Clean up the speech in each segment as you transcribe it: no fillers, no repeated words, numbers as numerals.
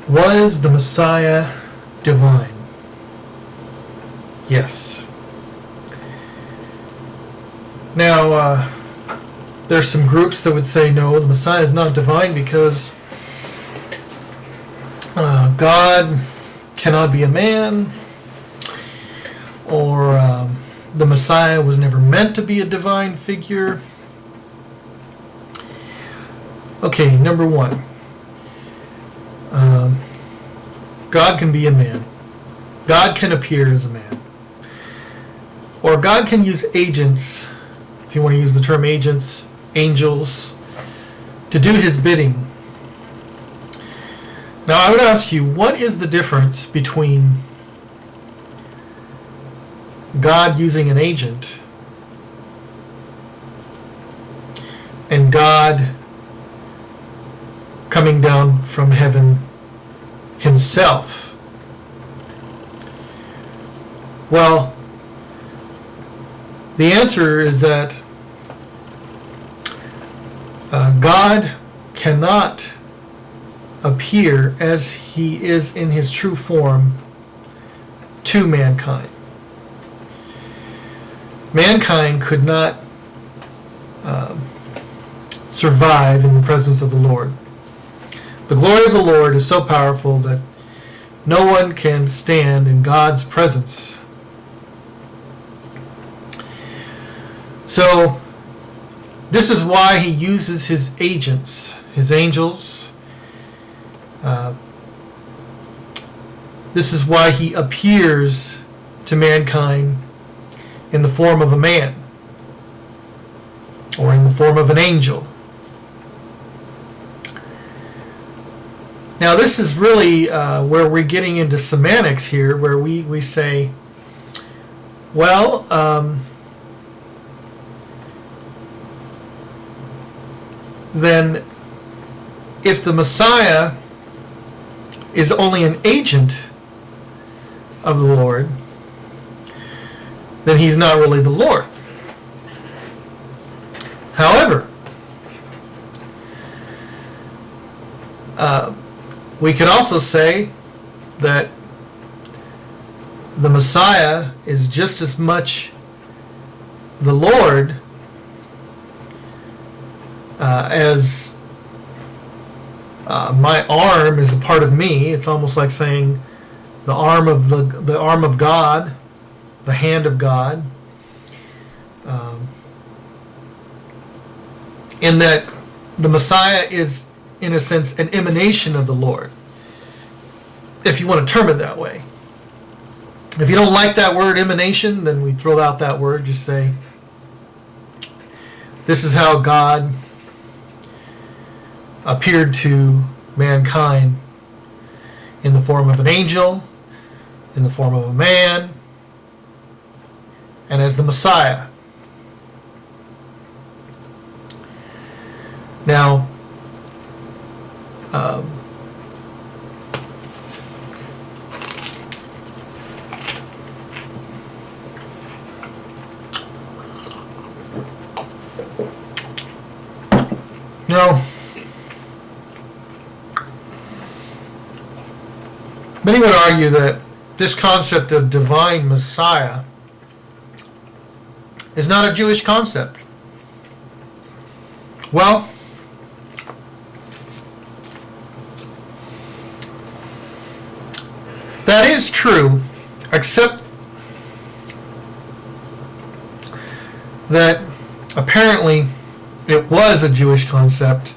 Was the Messiah divine? Yes. Now, there's some groups that would say no, the Messiah is not divine because God cannot be a man, or the Messiah was never meant to be a divine figure. Okay, number one. God can be a man. God can appear as a man. Or God can use agents, if you want to use the term agents, angels, to do his bidding. Now I would ask you, what is the difference between God using an agent and God coming down from heaven himself? Well, the answer is that God cannot appear as he is in his true form to mankind. Mankind could not survive in the presence of the Lord. The glory of the Lord is so powerful that no one can stand in God's presence. So, this is why he uses his agents, his angels. This is why he appears to mankind in the form of a man or in the form of an angel. Now this is really where we're getting into semantics here, where we say, well, then if the Messiah is only an agent of the Lord, then he's not really the Lord. However, we could also say that the Messiah is just as much the Lord as my arm is a part of me. It's almost like saying the arm of the arm of God, the hand of God, in that the Messiah is, in a sense, an emanation of the Lord, if you want to term it that way. If you don't like that word emanation, then we throw out that word. Just say, this is how God appeared to mankind in the form of an angel, in the form of a man, and as the Messiah. Now, many would argue that this concept of divine Messiah is not a Jewish concept. Well, that is true, except that apparently it was a Jewish concept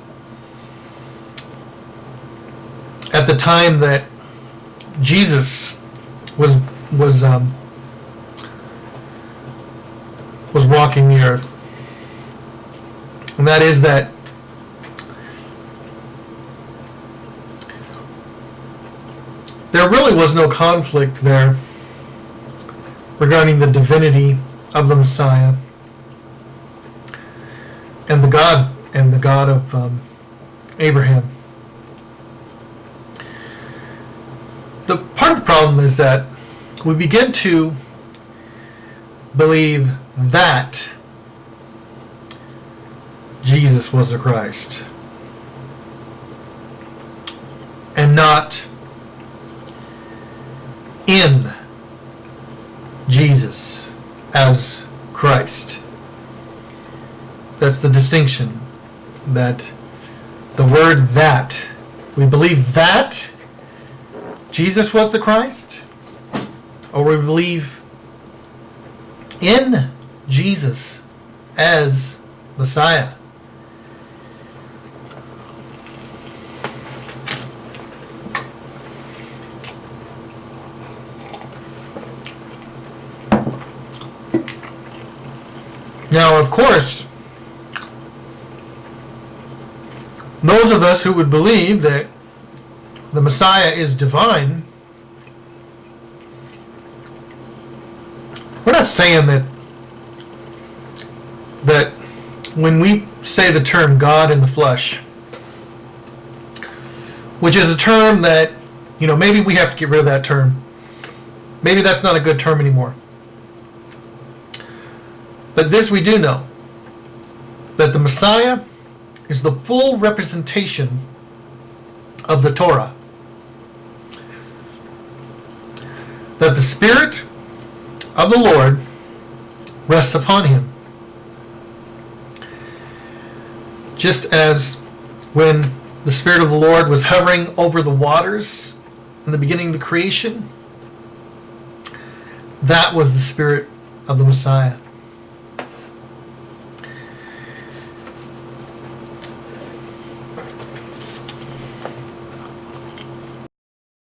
at the time that Jesus was walking the earth. And that is that there really was no conflict there regarding the divinity of the Messiah and the God of Abraham. The part of the problem is that we begin to believe that Jesus was the Christ and not in Jesus as Christ. That's the distinction. That the word that, we believe that Jesus was the Christ, or we believe in Jesus as Messiah. Now, of course, those of us who would believe that the Messiah is divine, we're not saying that when we say the term God in the flesh, which is a term that, maybe we have to get rid of that term. Maybe that's not a good term anymore. But this we do know, that the Messiah is the full representation of the Torah. That the Spirit of the Lord rests upon him. Just as when the Spirit of the Lord was hovering over the waters in the beginning of the creation, that was the Spirit of the Messiah.